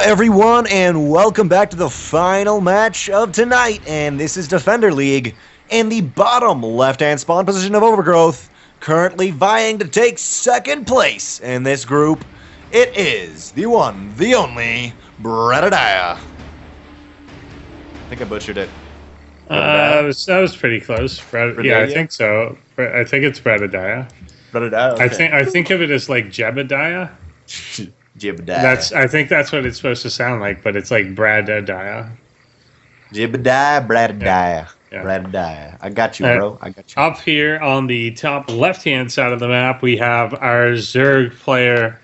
everyone, and welcome back to the final match of tonight. And this is Defender League, in the bottom left-hand spawn position of Overgrowth, currently vying to take second place in this group. It is the one, the only, Bradadiah. I think I butchered it. That was pretty close. Yeah, I think so. I think it's Bradadiah. Bradadiah. Okay. I think of it as like Jebediah. Jebediah. I think that's what it's supposed to sound like, but it's like Bradadiah. Jebediah, Bradadiah. Yeah. Bradadiah. I got you, bro. I got you. Up here on the top left-hand side of the map, we have our Zerg player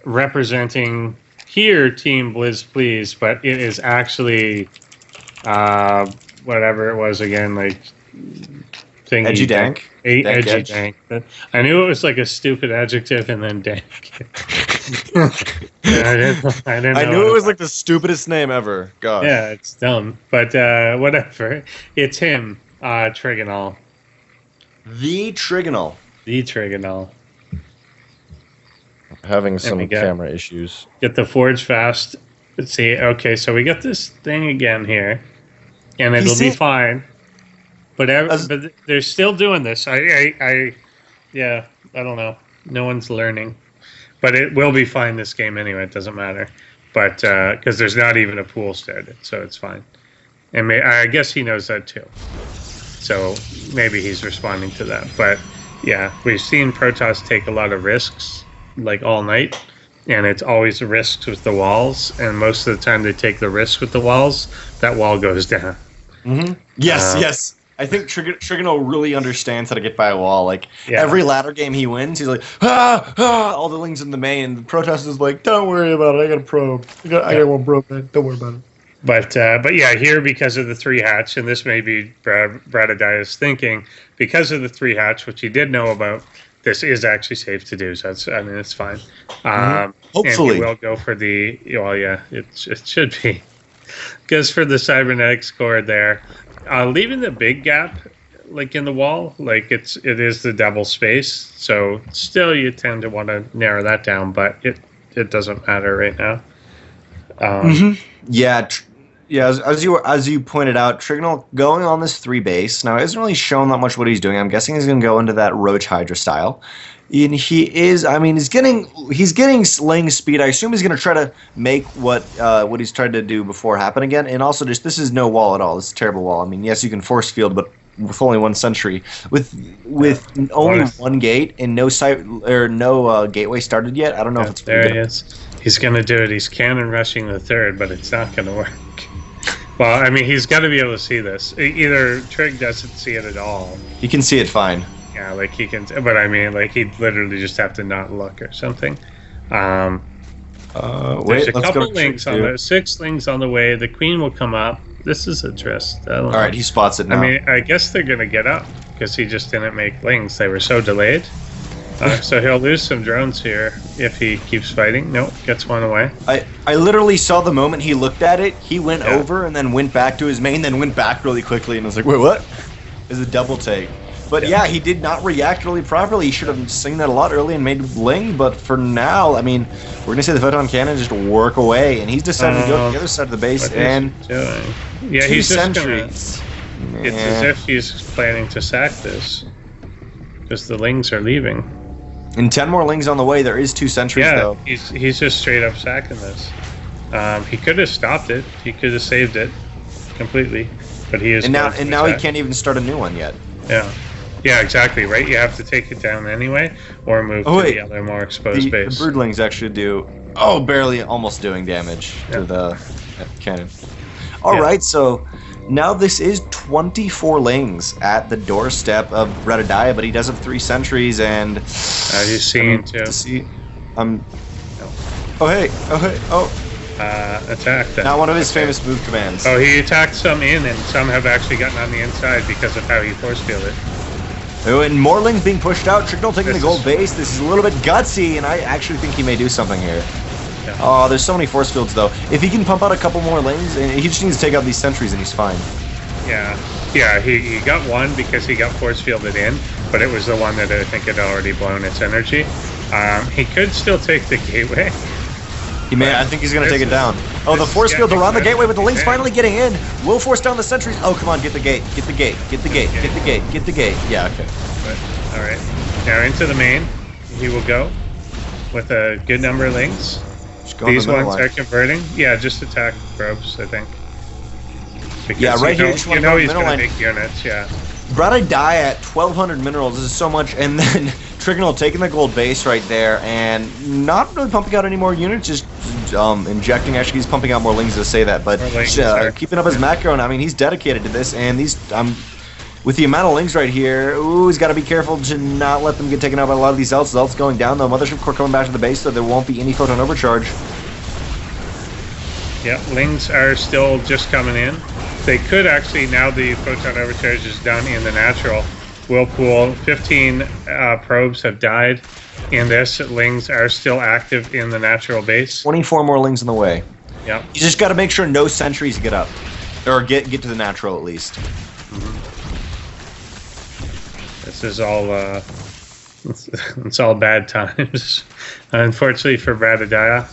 representing here Team Blizz Please, but it is actually whatever it was again, like thingy. Edgy Dank. Edgy Dank. I knew it was like a stupid adjective and then Dank. I knew it was like the stupidest name ever. Gosh. Yeah, it's dumb. But whatever. It's him, Trigonal. The Trigonal. The Trigonal. Having some camera issues. Get the forge fast. Let's see. Okay, so we got this thing again here. And it'll be fine. But they're still doing this. I don't know. No one's learning. But it will be fine this game anyway. It doesn't matter. But because there's not even a pool started, so it's fine. And I guess he knows that too. So maybe he's responding to that. But yeah, we've seen Protoss take a lot of risks, like all night. And it's always risks with the walls. And most of the time they take the risks with the walls, that wall goes down. Mm-hmm. Yes. I think Trigonal really understands how to get by a wall. Like, every ladder game he wins, he's like, all the lings in the main. And the Protoss is like, don't worry about it. I got a probe. I got one probe, man. Don't worry about it. But yeah, here because of the 3 hatch, and this may be Bradadiah's thinking, because of the 3 hatch, which he did know about, this is actually safe to do. So it's fine. Hopefully, and he will go for the. Well, yeah, it should be. Goes for the cybernetics core there. Leaving the big gap, like in the wall, like it is the double space. So still, you tend to want to narrow that down, but it doesn't matter right now. Yeah. As you pointed out, Trigonal going on this 3 base. Now, it hasn't really shown that much what he's doing. I'm guessing he's going to go into that Roach Hydra style. And he's getting laying speed. I assume he's going to try to make what he's tried to do before happen again. And also, this is no wall at all. This is a terrible wall. I mean, yes, you can force field, but with only 1 sentry, with only 1 gate and no gateway started yet. I don't know if it's there. He is. He's going to do it. He's cannon rushing the 3rd, but it's not going to work. Well, I mean, he's got to be able to see this. Either Trig doesn't see it at all. He can see it fine. Yeah, like he can, but I mean, like he'd literally just have to not look or something. There's a couple lings on there, 6 lings on the way. The queen will come up. This is a tryst. All right, he spots it now. I mean, I guess they're gonna get up because he just didn't make lings. They were so delayed. So he'll lose some drones here if he keeps fighting. Nope, gets one away. I literally saw the moment he looked at it. He went over and then went back to his main, then went back really quickly, and was like, "Wait, what?" It's a double take. But yeah, he did not react really properly. He should have seen that a lot early and made Ling. But for now, I mean, we're going to see the Photon Cannon just work away. And he's decided to go to the other side of the base. And yeah, he's sentries. Just gonna, it's as if he's planning to sack this. Because the Lings are leaving. And 10 more Lings on the way. There is 2 sentries, though. He's just straight up sacking this. He could have stopped it. He could have saved it completely. But he is. And now he can't even start a new one yet. Yeah, exactly, right? You have to take it down anyway, or move to the other more exposed base. The broodlings actually do, barely almost doing damage to the cannon. All right, so now this is 24 lings at the doorstep of Bradadiah, but he does have 3 sentries, and... he's seeing too. Attack them. Not one of his famous move commands. Oh, he attacked some in, and some have actually gotten on the inside because of how he force fielded. Oh, and more lings being pushed out. Trigonal taking the gold base. This is a little bit gutsy, and I actually think he may do something here. Yeah. Oh, there's so many force fields, though. If he can pump out a couple more lings, and he just needs to take out these sentries, and he's fine. Yeah, he got one because he got force fielded in, but it was the one that I think had already blown its energy. He could still take the gateway. He may. I think he's going to take it down. Oh, the force field around the gateway, but the Ling's finally getting in. Will force down the sentries. Oh, come on, get the gate. Get the gate. Get the gate. Get the gate. Get the gate. Yeah, okay. All right. Now into the main. He will go with a good number of Lings. These ones are converting. Yeah, just attack probes, I think. Because yeah, right here. You know he's going to make units, yeah. Bradadiah at 1,200 minerals. This is so much. And then Trigonal taking the gold base right there and not really pumping out any more units, just injecting. Actually, he's pumping out more Lings to say that, but keeping up his macro. And I mean, he's dedicated to this. And these, with the amount of Lings right here, ooh, he's got to be careful to not let them get taken out by a lot of these Zelts. Zelts going down, though. Mothership Core coming back to the base, so there won't be any photon overcharge. Yeah, Lings are still just coming in. They could actually, now the photon overcharge is done in the natural whirlpool. 15 probes have died in this. Lings are still active in the natural base. 24 more Lings in the way. Yeah. You just got to make sure no sentries get up, or get to the natural at least. Mm-hmm. This is all it's all bad times, unfortunately for Bradadiah.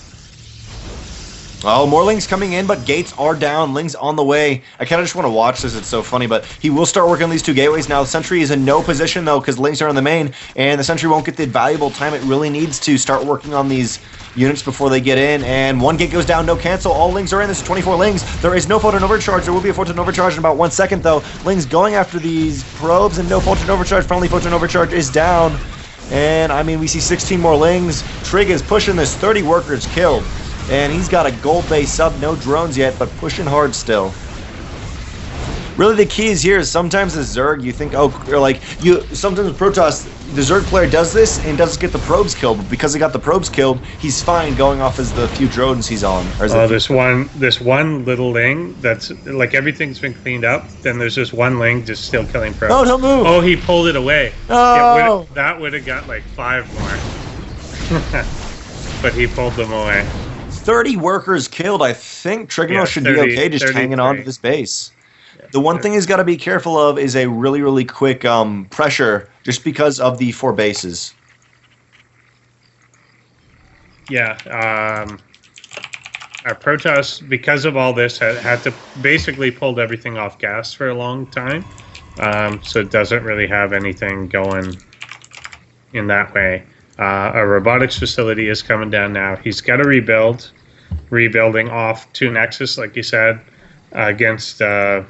Oh, more Lings coming in, but gates are down. Lings on the way. I kind of just want to watch this. It's so funny, but he will start working on these two gateways. Now, the Sentry is in no position, though, because Lings are in the main, and the Sentry won't get the valuable time it really needs to start working on these units before they get in. And one gate goes down, no cancel. All Lings are in. This is 24 Lings. There is no photon overcharge. There will be a photon overcharge in about 1 second, though. Lings going after these probes, and no photon overcharge. Finally, photon overcharge is down. And, I mean, we see 16 more Lings. Trig is pushing this. 30 workers killed. And he's got a gold base sub, no drones yet, but pushing hard still. Really, the key is here is sometimes the Zerg, you think, oh, or like, sometimes Protoss, the Zerg player does this and doesn't get the probes killed, but because he got the probes killed, he's fine going off as the few drones he's on. This one little Ling that's, like, everything's been cleaned up, then there's just one Ling just still killing probes. Oh, don't move! Oh, he pulled it away. Oh! That would have got, like, 5 more. But he pulled them away. 30 workers killed. I think Trigonal should be okay just hanging on to this base. Yeah, the one thing he's got to be careful of is a really, really quick pressure just because of the 4 bases. Yeah. Our Protoss, because of all this, had to basically pulled everything off gas for a long time. So it doesn't really have anything going in that way. A robotics facility is coming down now. He's got to rebuilding off to Nexus, like you said, against the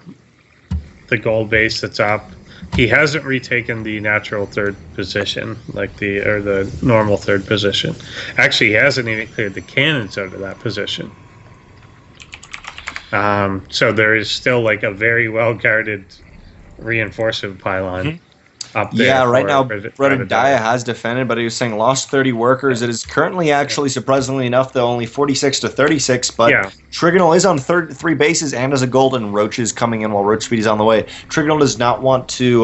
gold base that's up. He hasn't retaken the natural 3rd position, like the normal 3rd position. Actually, he hasn't even cleared the cannons out of that position. So there is still like a very well guarded reinforcement pylon. Mm-hmm. Up there. Yeah, right now Bradadiah has defended, but he was saying lost 30 workers. It is currently actually, surprisingly enough, though, only 46 to 36, but Trigonal is on 3 bases and has a gold, and Roach is coming in while Roach Speed is on the way. Trigonal does not want to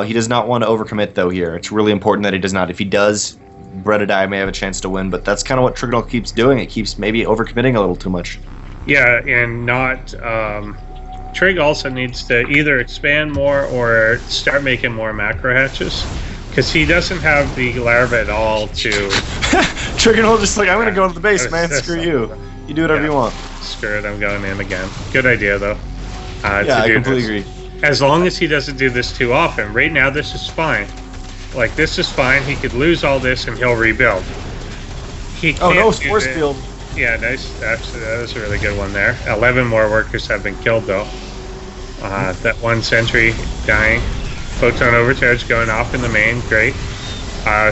he does not want to overcommit, though, here. It's really important that he does not. If he does, Bradadiah may have a chance to win, but that's kind of what Trigonal keeps doing. It keeps maybe overcommitting a little too much. Yeah, and not Trig also needs to either expand more or start making more macro hatches, because he doesn't have the larva at all to... Trigonal just like, I'm going to go to the base, man. Screw you. You do whatever you want. Screw it, I'm going in again. Good idea, though. Yeah, I completely agree. As long as he doesn't do this too often. Right now, this is fine. Like, this is fine. He could lose all this and he'll rebuild. He can't no, force field. Yeah, nice. Actually, that was a really good one there. 11 more workers have been killed, though. That 1 sentry dying. Photon overcharge going off in the main. Great.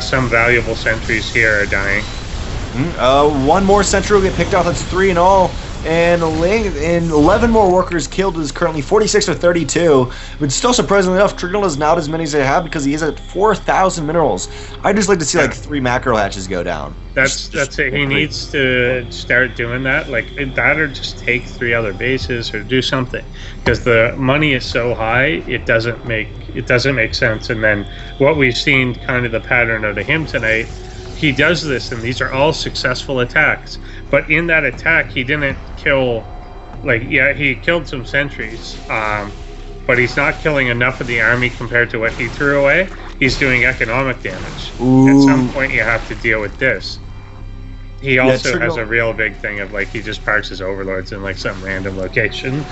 Some valuable sentries here are dying. 1 more sentry will get picked off. That's 3 in all. And 11 more workers killed is currently 46 or 32. But still, surprisingly enough, Trigonal is not as many as they have because he is at 4,000 minerals. I'd just like to see like 3 macro hatches go down. That's it. He needs to start doing that, like that, or just take 3 other bases or do something, because the money is so high, it doesn't make sense. And then what we've seen, kind of the pattern out of him tonight, he does this, and these are all successful attacks. But in that attack, he didn't kill, like, yeah, he killed some sentries, but he's not killing enough of the army compared to what he threw away. He's doing economic damage. Ooh. At some point, you have to deal with this. He also has a real big thing of like he just parks his overlords in like some random location.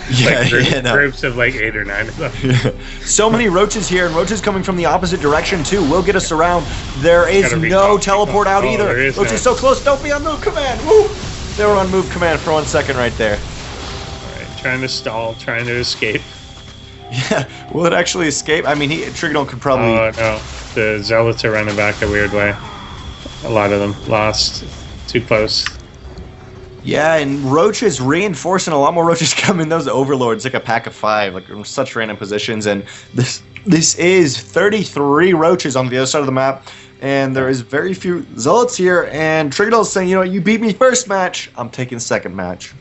Groups of like 8 or 9 of them. So many roaches here, and roaches coming from the opposite direction too. Will get us around. There is no teleport out either. Roaches so close. Don't be on move command. Woo! They were on move command for 1 second right there. All right, trying to stall, trying to escape. Yeah, will it actually escape? I mean, Trigonal could probably. Oh no, the zealots are running back a weird way. A lot of them lost. Too close. Yeah, and roaches reinforcing, a lot more roaches coming. Those overlords, like a pack of 5, like in such random positions. And this is 33 roaches on the other side of the map, and there is very few zealots here. And Trigonal's saying, you know, you beat me first match, I'm taking second match.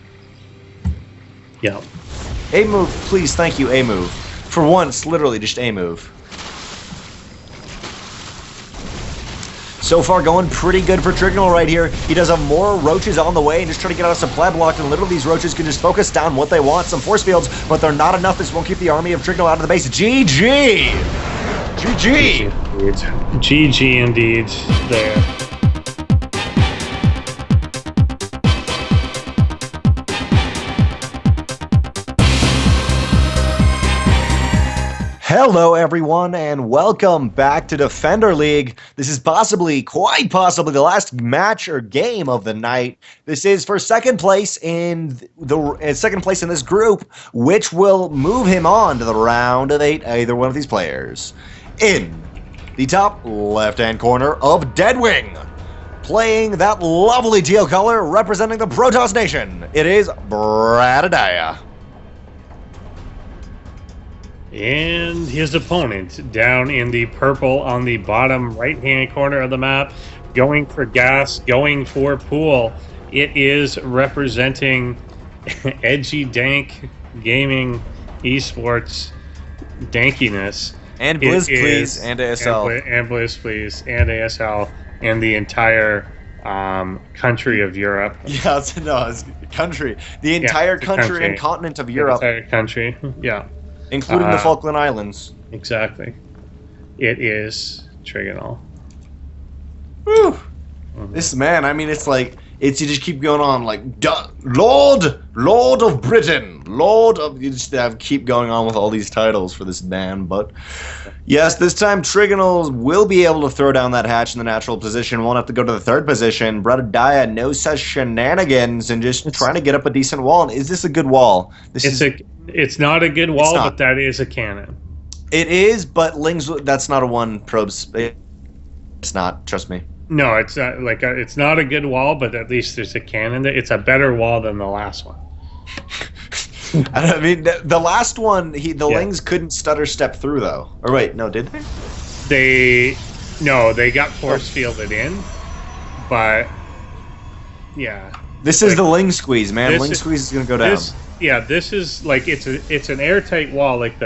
Yeah. A move, please, thank you, A move. For once, literally just A move. So far, going pretty good for Trigonal right here. He does have more roaches on the way and just trying to get out of supply block, and literally these roaches can just focus down what they want, some force fields, but they're not enough. This won't keep the army of Trigonal out of the base. GG! GG! GG indeed there. Hello everyone, and welcome back to Defender League. This is quite possibly, the last match or game of the night. This is for second place in this group, which will move him on to the round of 8, either one of these players. In the top left-hand corner of Deadwing, playing that lovely teal color representing the Protoss Nation, it is Bradadiah. And his opponent down in the purple on the bottom right-hand corner of the map, going for gas, going for pool. It is representing edgy dank gaming esports dankiness. And Blizz, please, and ASL. And Blizz, please, and ASL, and the entire country of Europe. Yeah, it's country. The entire country and continent of Europe. The entire country, yeah. Including the Falkland Islands. Exactly. It is Trigonal. Woo! Mm-hmm. This man, I mean, you just keep going on like, Lord of Britain, you just keep going on with all these titles for this man. But yes, this time Trigonal will be able to throw down that hatch in the natural position. Won't have to go to the third position. Bradadiah, no such shenanigans, and just trying to get up a decent wall. And is this a good wall? It's not a good wall, but that is a cannon. It is, but Ling's, that's not a one probe. It's not, trust me. No, it's not it's not a good wall, but at least there's a cannon. It's a better wall than the last one. I mean, the last one, Lings couldn't stutter step through though. Or wait, no, did they? They got force fielded in, but yeah. This is the Ling squeeze, man. Ling squeeze is gonna go down. This is like it's an airtight wall, like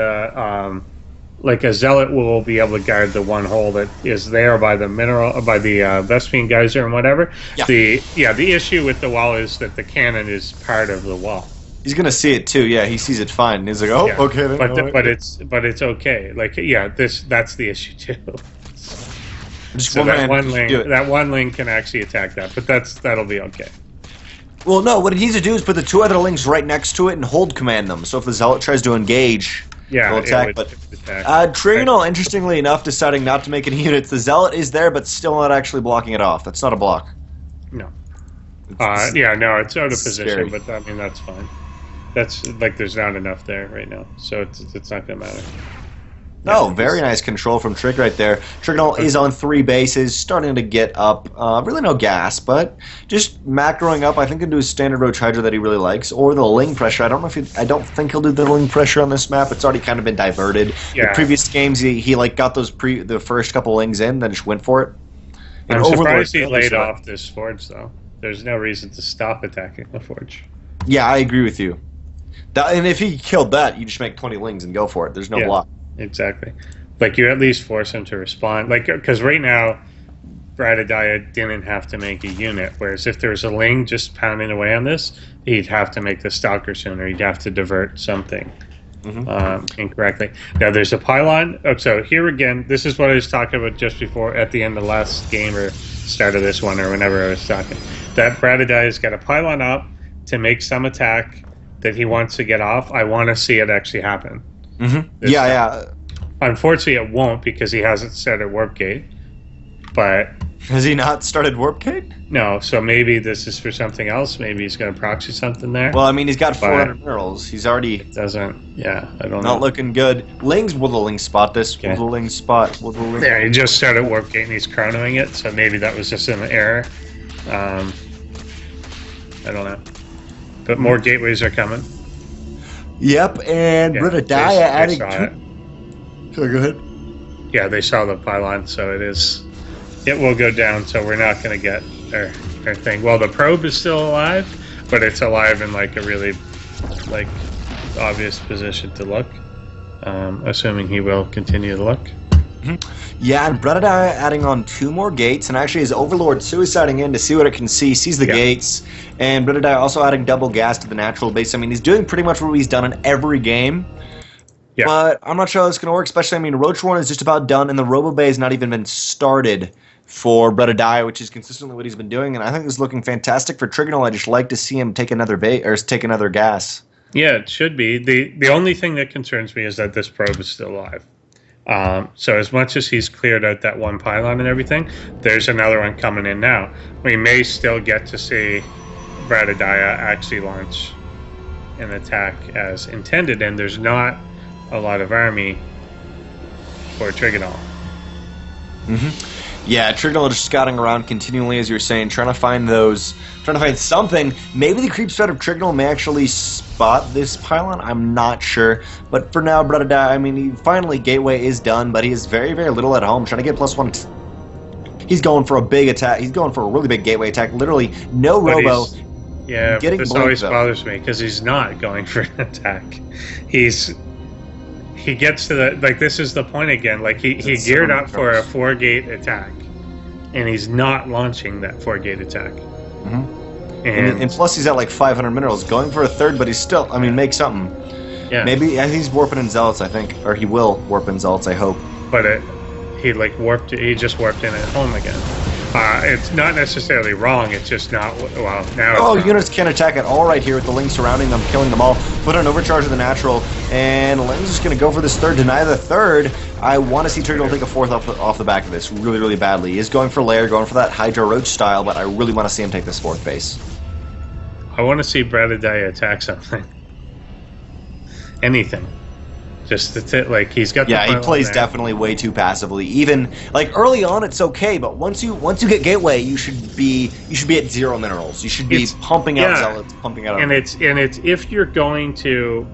like a zealot will be able to guard the one hole that is there by the Vespine geyser and whatever. Yeah. The issue with the wall is that the cannon is part of the wall. He's gonna see it too. Yeah, he sees it fine. And he's like, oh, yeah. Okay. Then, but it's okay. Like, yeah, that's the issue too. So that one link can actually attack that, but that'll be okay. Well, no, what it needs to do is put the 2 other links right next to it and hold command them. So if the zealot tries to engage, he'll attack. But Trigonal, interestingly enough, deciding not to make any units. The zealot is there, but still not actually blocking it off. That's not a block. No. It's out of position, scary. But I mean that's fine. That's like there's not enough there right now, so it's not gonna matter. No, very nice control from Trick right there. Trigonal is on 3 bases, starting to get up. Really no gas, but just macroing up. I think into his standard Roach Hydra that he really likes, or the Ling pressure. I don't think he'll do the Ling pressure on this map. It's already kind of been diverted. Yeah. The previous games, he like got the first couple Lings in, then just went for it. And I'm surprised he laid off this Forge though. There's no reason to stop attacking the Forge. Yeah, I agree with you. And if he killed that, you just make 20 Lings and go for it. There's no block. Exactly. Like, you at least force him to respond. Like, because right now, Bradadiah didn't have to make a unit, whereas if there was a Ling just pounding away on this, he'd have to make the Stalker sooner. He'd have to divert something incorrectly. Now, there's a pylon. Oh, so here again, this is what I was talking about just before, at the end of the last game or start of this one or whenever I was talking. that Bradadiah's got a pylon up to make some attack that he wants to get off. I want to see it actually happen. Mm-hmm. Yeah. Unfortunately, it won't because he hasn't started Warp Gate. But has he not started Warp Gate? No. So maybe this is for something else. Maybe he's going to proxy something there. Well, I mean, he's got 400 minerals. He's already doesn't. Yeah, I don't know. Not looking good. Will the Ling spot this? Okay. Will the Ling spot? Yeah, he just started Warp Gate and he's chronoing it. So maybe that was just an error. I don't know. But more gateways are coming. Yep, and Bradadiah adding. Sorry, go ahead. Yeah, they saw the pylon, so it will go down. So we're not going to get our thing. Well, the probe is still alive, but it's alive in like a really like obvious position to look. Assuming he will continue to look. Mm-hmm. Yeah, and Bradadiah adding on 2 more gates, and actually his Overlord suiciding in to see what it can see, sees the gates, and Bradadiah also adding double gas to the natural base. I mean, he's doing pretty much what he's done in every game, but I'm not sure how it's going to work, especially, I mean, Roach Warren is just about done, and the Robo Bay has not even been started for Bradadiah, which is consistently what he's been doing, and I think this is looking fantastic for Trigonal. I just like to see him take another take another gas. Yeah, it should be. The only thing that concerns me is that this probe is still alive. So as much as he's cleared out that one pylon and everything, there's another one coming in now. We may still get to see Bradadiah actually launch an attack as intended, and there's not a lot of army for Trigonal. Mm-hmm. Yeah, Trigonal just scouting around continually, as you were saying, trying to find something. Maybe the creep spread of Trigonal may actually spot this pylon. I'm not sure. But for now, Bradadiah, I mean, finally Gateway is done, but he has very, very little at home. Trying to get +1. He's going for a big attack. He's going for a really big Gateway attack. Literally, no Robo. Yeah, this always bothers me, because he's not going for an attack. He gets to the, like, this is the point again. Like, he geared up for a 4-gate attack, and he's not launching that 4-gate attack. Mm-hmm. And plus, he's at like 500 minerals, going for a 3rd, but he's still, I mean, make something. Yeah. Maybe, I think he's warping in Zealots, I think. Or he will warp in Zealots, I hope. But he just warped in at home again. It's not necessarily wrong, it's just not, well, now units can't attack at all right here with the Ling surrounding them, killing them all. Put an overcharge of the natural, and Ling's just going to go for this 3rd, deny the 3rd. I want to see Trigonal take a 4th off the back of this really, really badly. He is going for Lair, going for that Hydra Roach style, but I really want to see him take this 4th base. I want to see Bradadiah attack something. Anything. Just like he's got. Yeah, he plays definitely way too passively. Even like early on, it's okay, but once you get Gateway, you should be at 0 minerals. You should be pumping out Zealots, pumping out. And it's if you're going to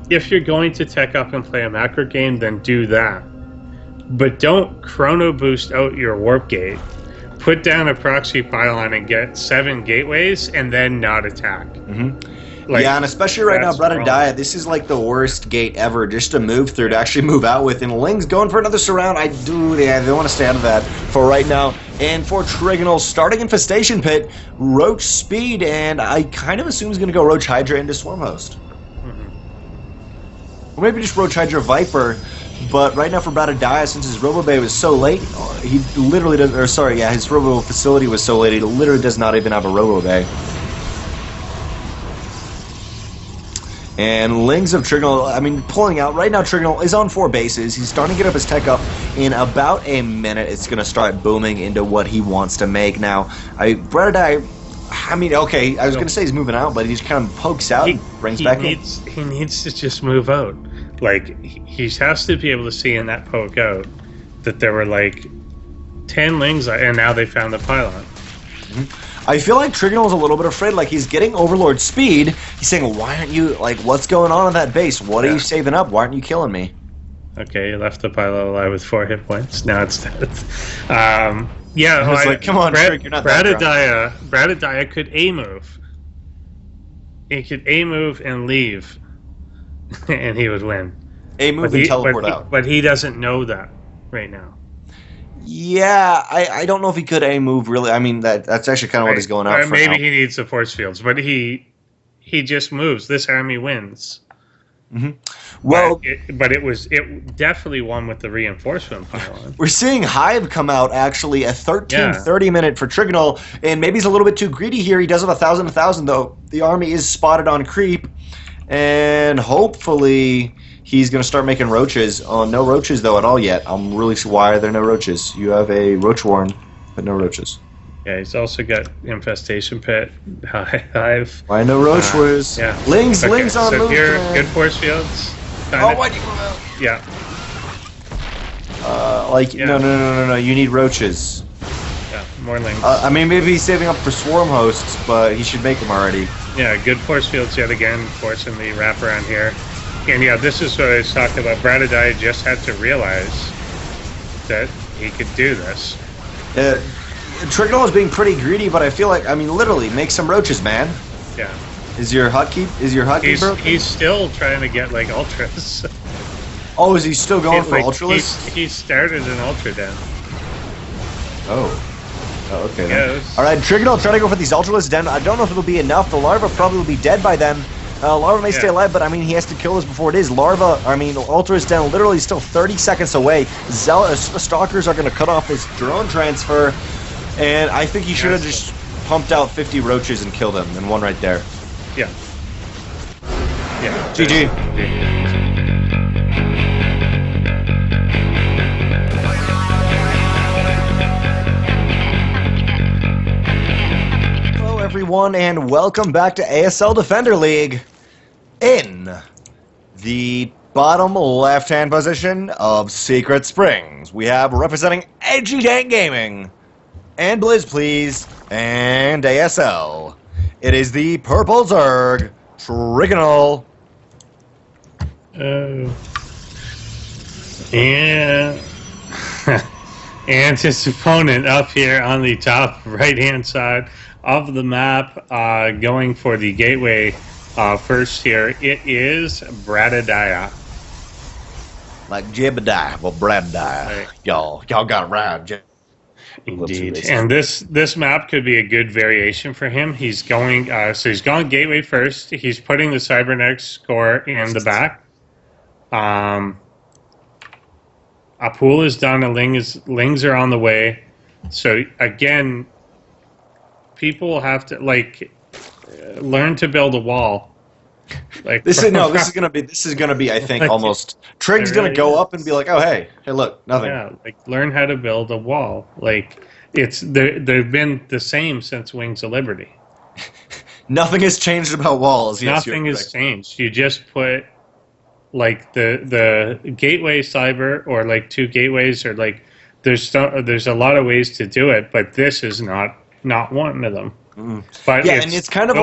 tech up and play a macro game, then do that. But don't chrono boost out your Warp Gate. Put down a proxy pylon and get 7 gateways, and then not attack. Mm-hmm. Like, yeah, and especially right now, Bradadiah, this is like the worst gate ever just to move through, to actually move out with. And Ling's going for another surround. They want to stay out of that for right now. And for Trigonal, starting Infestation Pit, Roach Speed, and I kind of assume he's going to go Roach Hydra into Swarmhost. Mm-hmm. Or maybe just Roach Hydra Viper. But right now for Bradadiah, since his Robo Bay was so late, he literally doesn't, his Robo Facility was so late, he literally does not even have a Robo Bay. And Lings of Trigonal, I mean, pulling out. Right now, Trigonal is on 4 bases. He's starting to get up his tech up. In about a minute, it's going to start booming into what he wants to make. Now, Bradadiah, I mean, okay, I was going to say he's moving out, but he just kind of pokes out and brings back in. He needs to just move out. Like, he has to be able to see in that poke out that there were, like, 10 Lings, and now they found the pylon. Mm-hmm. I feel like Trigonal's a little bit afraid. Like, he's getting Overlord speed. He's saying, why aren't you, like, what's going on at that base? What are you saving up? Why aren't you killing me? Okay, you left the pylon alive with 4 hit points. Now it's dead. Like, come on, Trig, you're not Bradadiah could A-move. He could A-move and leave, and he would win. A-move and teleport out. But he doesn't know that right now. Yeah, I don't know if he could A-move, really. I mean, that's actually kind of what he's going out for maybe now. He needs the force fields, but he just moves. This army wins. Mm-hmm. Well, but it definitely won with the reinforcement pylon. We're seeing Hive come out actually a 13:30 minute for Trigonal, and maybe he's a little bit too greedy here. He does have 1,000 though. The army is spotted on creep, and hopefully he's going to start making roaches. No roaches though at all yet. I'm really why are there no roaches? You have a roach warren, but no roaches. Yeah, he's also got infestation pit. Hive. Why no roaches? Yeah. Lings on so move. Here, good force fields. Why'd you go out? Yeah. No. You need roaches. Yeah, more lings. I mean, maybe he's saving up for swarm hosts, but he should make them already. Yeah, good force fields yet again, forcing the wraparound here. And yeah, this is what I was talking about. Bradadiah just had to realize that he could do this. Trigonal is being pretty greedy, but I feel like, literally, make some roaches, man. Yeah. Is your hotkey broken? He's still trying to get, like, ultras. Oh, is he still going for ultras? He started an ultra den. Oh, okay. Yeah, all right, Trigonal trying to go for these ultras den. I don't know if it'll be enough. The larva probably will be dead by then. Larva may stay alive, but he has to kill this before it is. Ultras den literally still 30 seconds away. Stalkers are going to cut off this drone transfer, and I think he should have just pumped out 50 roaches and killed him, and one right there. Yeah. Yeah. GG. Hello, everyone, and welcome back to ASL Defender League. In the bottom left-hand position of Secret Springs, we have representing Edgy Tank Gaming, and Blizz Please, and ASL. It is the Purple Zerg, Trigonal. And his opponent up here on the top right-hand side of the map, going for the gateway first here. It is Bradadiah. Like Jebediah, well, Bradadiah. Right. Y'all got it right. Indeed. And this map could be a good variation for him. He's going, so he's gone gateway first. He's putting the cybernetics score in the back. A pool is done, and lings are on the way. So again, people will have to learn to build a wall. This is gonna be I think almost Trig's gonna go up and be like, oh hey look, nothing. Yeah, learn how to build a wall. They've been the same since Wings of Liberty. Nothing has changed about walls. Nothing has changed. You just put the gateway cyber or two gateways or there's a lot of ways to do it, but this is not one of them. But and it's kind of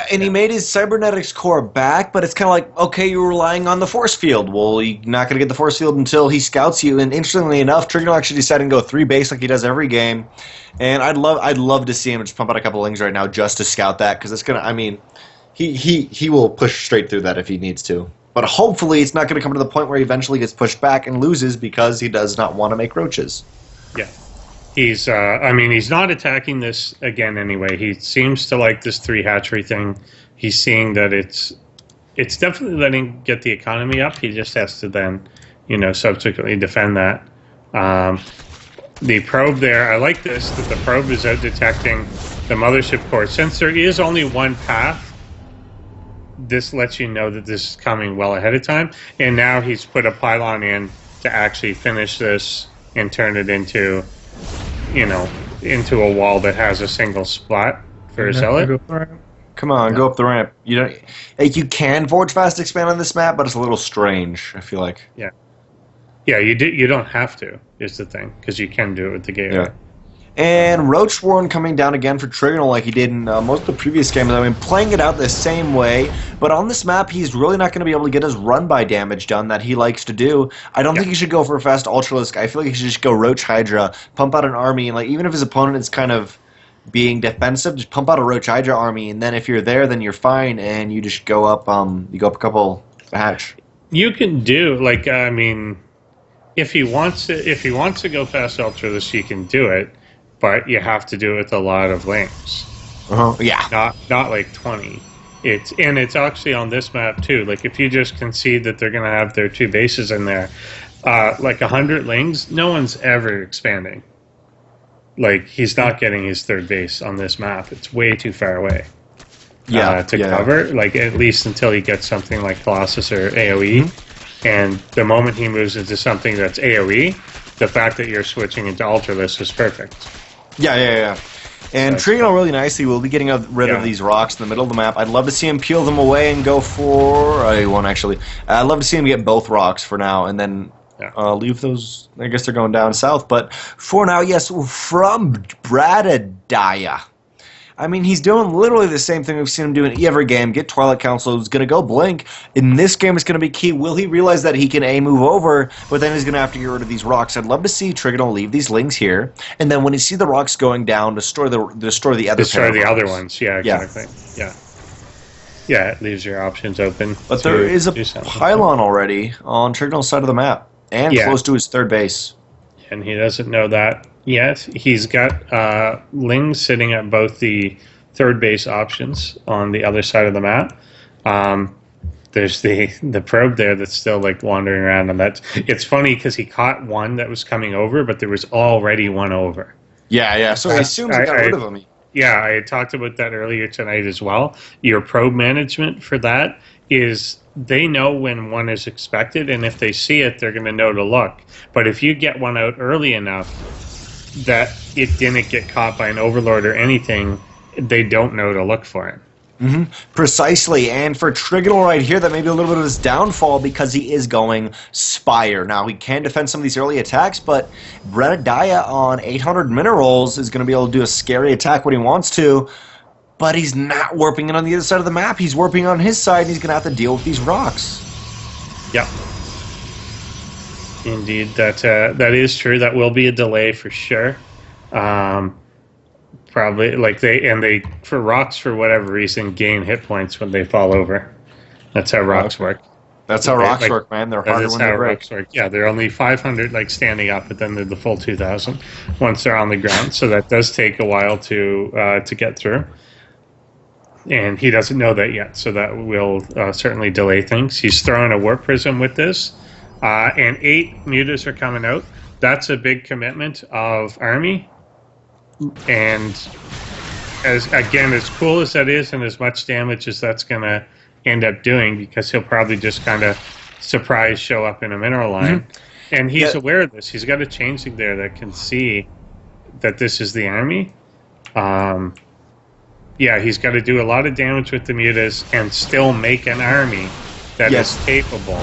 he made his cybernetics core back, but it's kind of like, okay, you're relying on the force field. Well, you're not going to get the force field until he scouts you. And interestingly enough, Trigonal actually decided to go 3 base like he does every game. And I'd love to see him just pump out a couple lings right now just to scout that, because it's gonna. He will push straight through that if he needs to. But hopefully, it's not going to come to the point where he eventually gets pushed back and loses because he does not want to make roaches. Yeah. He's, he's not attacking this again anyway. He seems to like this 3 hatchery thing. He's seeing that it's definitely letting get the economy up. He just has to then, subsequently defend that. The probe there, I like this, that the probe is out detecting the mothership core. Since there is only one path, this lets you know that this is coming well ahead of time. And now he's put a pylon in to actually finish this and turn it into a wall that has a single spot for a zealot. Come on, go up the ramp. You can forge fast expand on this map, but it's a little strange, I feel like. Yeah. Yeah, you don't have to, is the thing, because you can do it with the gateway. Yeah. And Roach Warren coming down again for Trigonal like he did in most of the previous games. Playing it out the same way, but on this map, he's really not going to be able to get his run-by damage done that he likes to do. I don't think he should go for a fast Ultralisk. I feel like he should just go Roach Hydra, pump out an army, and even if his opponent is kind of being defensive, just pump out a Roach Hydra army, and then if you're there, then you're fine, and you just go up, a couple hatch. You can do, if he wants to go fast Ultralisk, you can do it. But you have to do it with a lot of links. Yeah. Not 20. It's actually on this map too. Like if you just concede that they're going to have their 2 bases in there, like 100 lings, no one's ever expanding. Like he's not getting his 3rd base on this map. It's way too far away. To cover, like at least until he gets something like Colossus or AoE. Mm-hmm. And the moment he moves into something that's AoE, the fact that you're switching into Ultralisk is perfect. Yeah. And Trigonal really nicely will be getting rid of these rocks in the middle of the map. I'd love to see him peel them away and go for... he won't actually. I'd love to see him get both rocks for now and then leave those... I guess they're going down south. But for now, yes, from Bradadiah. I mean, he's doing literally the same thing we've seen him do in every game. Get Twilight Council, he's going to go Blink. In this game, it's going to be key. Will he realize that he can move over, but then he's going to have to get rid of these rocks? I'd love to see Trigonal leave these lings here, and then when you see the rocks going down, destroy the other other ones. Yeah, exactly. Yeah, it leaves your options open. But there is a pylon already on Trigonal's side of the map, and close to his 3rd base. And he doesn't know that yet. He's got lings sitting at both the 3rd base options on the other side of the map. There's the probe there that's still like wandering around, and it's funny because he caught one that was coming over, but there was already one over. Yeah. So I assumed he got rid of him. Yeah, I had talked about that earlier tonight as well. Your probe management for that is they know when one is expected, and if they see it, they're going to know to look. But if you get one out early enough that it didn't get caught by an overlord or anything, they don't know to look for it. Mm-hmm. Precisely, and for Trigonal right here, that may be a little bit of his downfall because he is going Spire. Now, he can defend some of these early attacks, but Bradadiah on 800 minerals is going to be able to do a scary attack when he wants to, but he's not warping it on the other side of the map. He's warping on his side, and he's going to have to deal with these rocks. Yep. Indeed, that is true. That will be a delay for sure. Probably like they for rocks for whatever reason gain hit points when they fall over. That's how rocks work. That's how rocks work, man. They're harder when they break. Rocks work. Yeah, they're only 500 like standing up, but then they're the full 2,000 once they're on the ground. So that does take a while to get through. And he doesn't know that yet, so that will certainly delay things. He's throwing a warp prism with this, and 8 mutas are coming out. That's a big commitment of army. And as cool as that is, and as much damage as that's going to end up doing, because he'll probably just kind of surprise show up in a mineral line. Mm-hmm. And he's aware of this. He's got a changeling there that can see that this is the army. He's got to do a lot of damage with the mutas and still make an army that is capable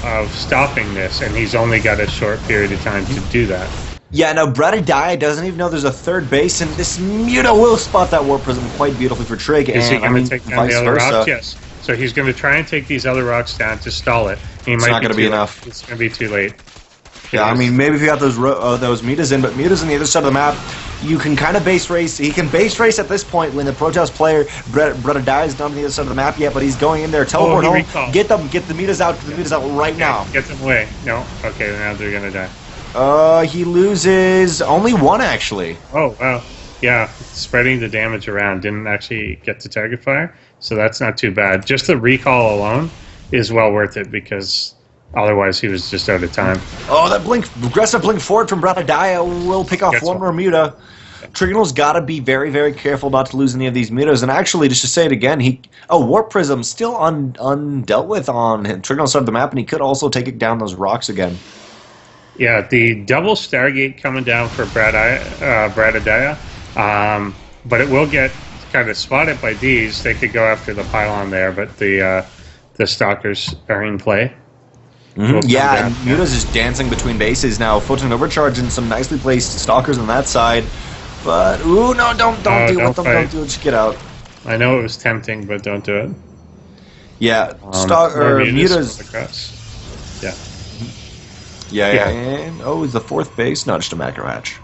of stopping this, and he's only got a short period of time to do that. Yeah, now Bradadiah doesn't even know there's a 3rd base, and this Muta will spot that warp prism quite beautifully for Trig. Is he going to take down the other rocks? Yes. So he's going to try and take these other rocks down to stall it. It's not going to be enough. It's going to be too late. I mean, maybe if you got those Mutas in, but Mutas on the other side of the map, you can kind of base race. He can base race at this point when the Protoss player, Bradadiah, is not on the other side of the map yet, but he's going in there. Teleport home. Recall. Get the Mutas out. Get the Mutas out right now. Get them away. No. Okay, now they're going to die. He loses only 1, actually. Oh, wow. Yeah, spreading the damage around. Didn't actually get to target fire, so that's not too bad. Just the recall alone is well worth it, because otherwise he was just out of time. Oh, that aggressive blink forward from Bradadiah will pick off one more Muta. Trigonal's got to be very, very careful not to lose any of these Mutas. And actually, just to say it again, Warp Prism still undealt with on Trigonal's side of the map, and he could also take it down those rocks again. Yeah, the double Stargate coming down for Bradadiah, but it will get kind of spotted by these. They could go after the pylon there, but the Stalkers are in play. Mm-hmm. Yeah, and Muta's just dancing between bases now. Photon Overcharge and some nicely placed Stalkers on that side. But, ooh, no, don't deal with them. Don't do it. Just get out. I know it was tempting, but don't do it. Yeah, Muta's... Yeah. Yeah. And, he's the 4th base. No, just a macro hatch.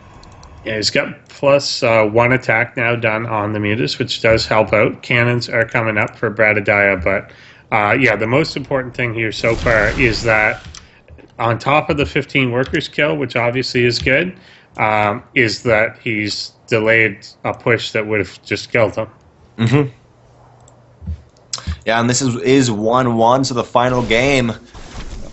Yeah, he's got plus 1 attack now done on the Mutas, which does help out. Cannons are coming up for Bradadiah, but the most important thing here so far is that on top of the 15 workers kill, which obviously is good, is that he's delayed a push that would have just killed them. Mm-hmm. Yeah, and this is 1-1, so the final game.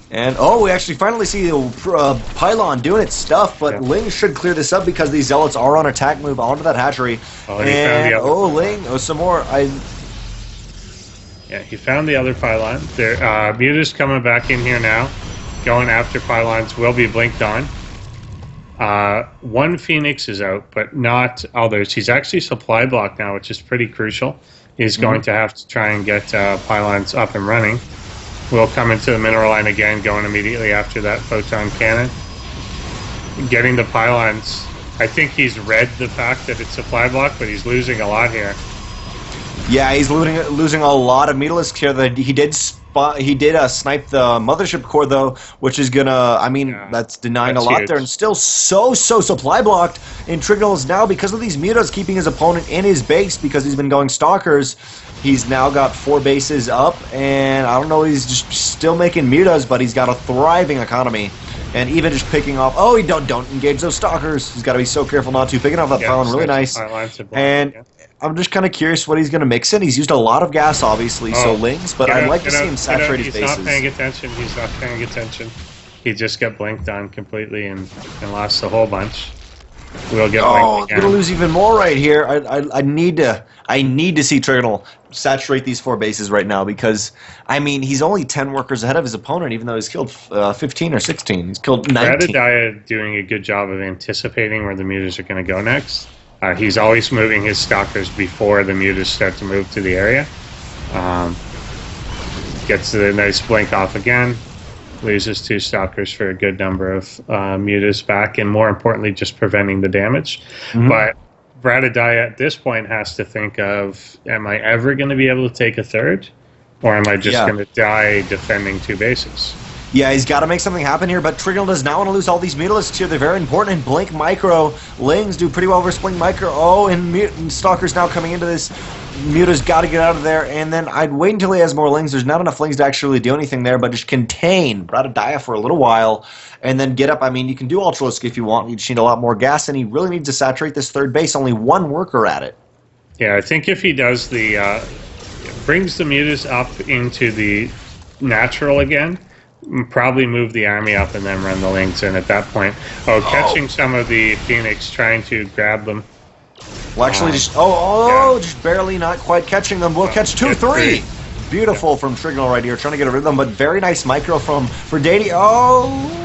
And, we actually finally see the Pylon doing its stuff, but Ling should clear this up because these Zealots are on attack move onto that hatchery. Oh, and he found the other Ling, some more. Yeah, he found the other Pylon. Muta's coming back in here now. Going after Pylons will be blinked on. One Phoenix is out, but not others. He's actually supply blocked now, which is pretty crucial. He's going to have to try and get Pylons up and running. We'll come into the mineral line again, going immediately after that photon cannon. Getting the Pylons. I think he's read the fact that it's supply block, but he's losing a lot here. Yeah, he's losing a lot of Mutalisks here. He did snipe the mothership core, though, which is gonna, that's denying a lot there, and still so supply blocked. And Trigonal is now, because of these mutas keeping his opponent in his base, because he's been going stalkers, he's now got 4 bases up, and I don't know, he's just still making mutas, but he's got a thriving economy. And even just picking off, don't engage those stalkers. He's got to be so careful not to. Picking off that pylon, really nice. And I'm just kind of curious what he's going to mix in. He's used a lot of gas, obviously, so Lings, but I'd like to see him saturate his bases. He's not paying attention. He's not paying attention. He just got blinked on completely and lost a whole bunch. We'll get blinked again. I'm going to lose even more right here. I need to see Trigonal saturate these 4 bases right now because, he's only 10 workers ahead of his opponent, even though he's killed 15 or 16. He's killed 19. Bradadiah doing a good job of anticipating where the mutas are going to go next. He's always moving his stalkers before the mutas start to move to the area. Gets the nice blink off again. Loses 2 stalkers for a good number of mutas back, and more importantly, just preventing the damage. But Bradadiah at this point has to think of, am I ever going to be able to take a third? Or am I just going to die defending 2 bases? Yeah, he's got to make something happen here, but Trigonal does not want to lose all these Mutalisks here. They're very important, and Blink Micro. Lings do pretty well versus Blink Micro. And Stalker's now coming into this. Muta's got to get out of there, and then I'd wait until he has more Lings. There's not enough Lings to actually do anything there, but just contain Bradadiah for a little while, and then get up. You can do Ultralisk if you want. You just need a lot more gas, and he really needs to saturate this 3rd base. Only 1 worker at it. Yeah, I think if he does brings the Mutas up into the natural again, probably move the army up and then run the Lings in at that point. Catching some of the Phoenix, trying to grab them. Well, actually, just barely not quite catching them. We'll catch 2-3. Beautiful from Trigonal right here, trying to get rid of them, but very nice micro from Bradadiah.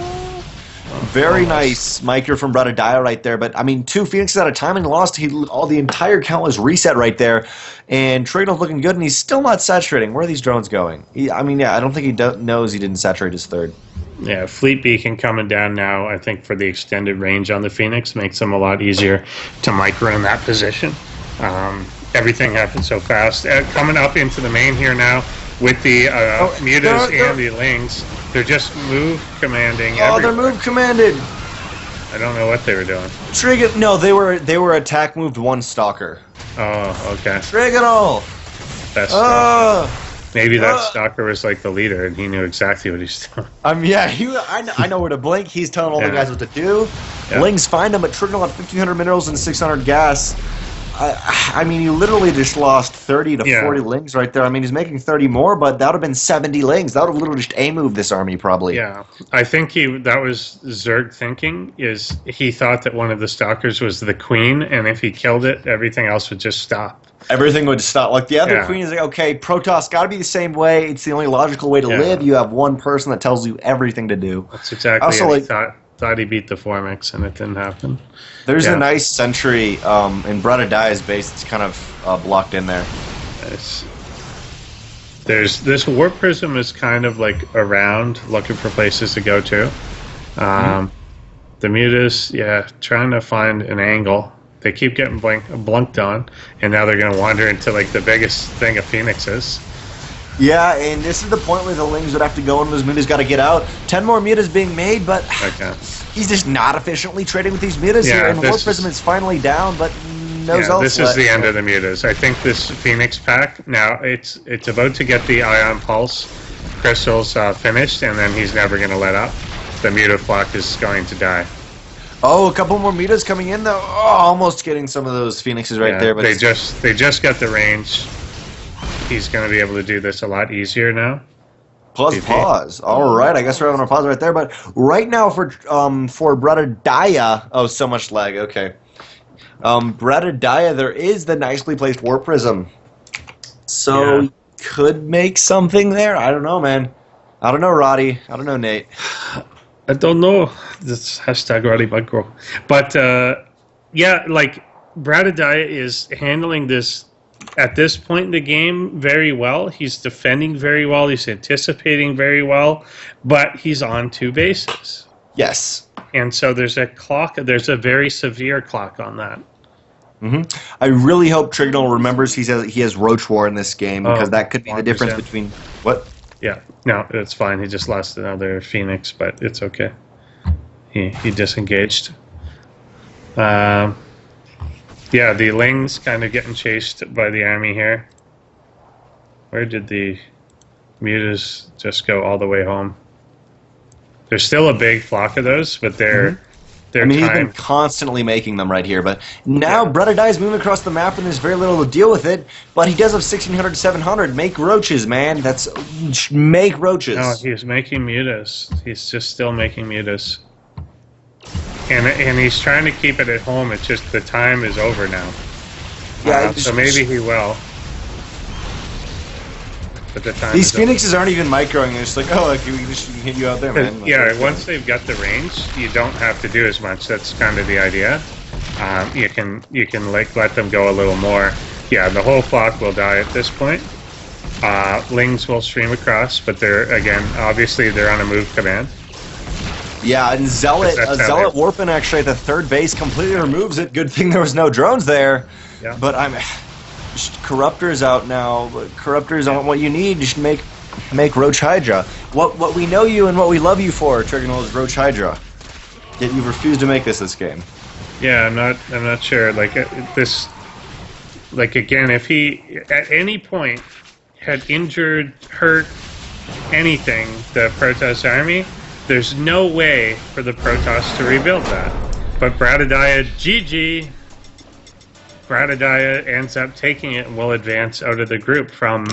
Very nice micro from Bradadiah right there. But 2 Phoenixes at a time, and lost. The entire count was reset right there. And Trigonal's looking good, and he's still not saturating. Where are these drones going? I don't think he knows he didn't saturate his 3rd. Yeah, Fleet Beacon coming down now, I think, for the extended range on the Phoenix makes them a lot easier to micro in that position. Everything happens so fast. Coming up into the main here now with the Mutas and the Lings. They're just move commanding everywhere. They're move commanded. I don't know what they were doing. No, they were attack moved 1 Stalker. Oh, okay. Trigonal! Maybe that Stalker was like the leader, and he knew exactly what he's doing. I know where to blink. He's telling all the guys what to do. Yeah. Lings find him, but Trigonal had 1,500 minerals and 600 gas. He literally just lost 30 to 40 Lings right there. He's making 30 more, but that would have been 70 Lings. That would have literally just A-moved this army, probably. Yeah, I think that was Zerg thinking, is he thought that one of the Stalkers was the queen, and if he killed it, everything else would just stop. Everything would stop. Like, the other queen is like, okay, Protoss got to be the same way. It's the only logical way to live. You have one person that tells you everything to do. That's exactly what he thought he beat the Formex, and it didn't happen. There's a nice sentry in Bradadiah's base that's kind of blocked in there. There's this Warp Prism is kind of like around, looking for places to go to. The Mutas, trying to find an angle. They keep getting blunked on, and now they're going to wander into like the biggest thing of Phoenixes. Yeah, and this is the point where the Lings would have to go and those Mutas got to get out. 10 more Mutas being made, but he's just not efficiently trading with these Mutas here. And Warp Prism is finally down, but no Zealot. This is the end of the Mutas. I think this Phoenix pack, now it's about to get the Ion Pulse crystals finished, and then he's never going to let up. The Muta flock is going to die. Oh, a couple more Mutas coming in, though. Oh, almost getting some of those Phoenixes right there. But they just got the range. he's going to be able to do this a lot easier now. Pause. All right, I guess we're having a pause right there. But right now for Bradadiah, oh, so much lag. Okay, Bradadiah, there is the nicely placed Warp Prism, so could make something there. I don't know, man. I don't know, Roddy. I don't know, Nate. I don't know. That's hashtag Roddy Micro. But yeah, like Bradadiah is handling this at this point in the game very well. He's defending very well. He's anticipating very well, but he's on 2 bases. Yes. And so there's a clock. There's a very severe clock on that. Mm-hmm. I really hope Trigonal remembers he has Roach War in this game, because that could be the difference between what. Yeah, no, it's fine. He just lost another Phoenix, but it's okay. He disengaged. Yeah, the Ling's kind of getting chased by the army here. Where did the Mutas just go all the way home? There's still a big flock of those, but they're he's been constantly making them right here, but now Bradadiah is moving across the map and there's very little to deal with it, but he does have 1600 to 700. Make roaches, man. Make roaches. No, he's making Mutas. He's just still making Mutas. And he's trying to keep it at home. It's just the time is over now. Yeah, so maybe he will. But the time. These Phoenixes aren't even microing. They're just like, oh, we just hit you out there, man. Like, yeah, once they've got the range, you don't have to do as much. That's kind of the idea. You can like let them go a little more. Yeah, the whole flock will die at this point. Lings will stream across, but obviously they're on a move command. Yeah, and Zealot Warping actually at the 3rd base completely removes it. Good thing there was no drones there. Yeah. But Corruptor's out now. Corruptors aren't what you need. Just make Roach Hydra. What we know you and what we love you for, Trigonal, is Roach Hydra. Yet you've refused to make this game. Yeah, I'm not sure. Like this. Like again, if he at any point had injured, hurt anything, the Protoss army, there's no way for the Protoss to rebuild that. But Bradadiah, GG. Bradadiah ends up taking it and will advance out of the group from,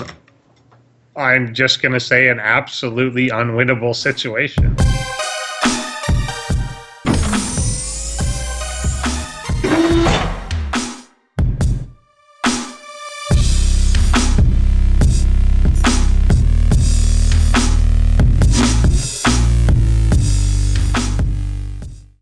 I'm just going to say, an absolutely unwinnable situation.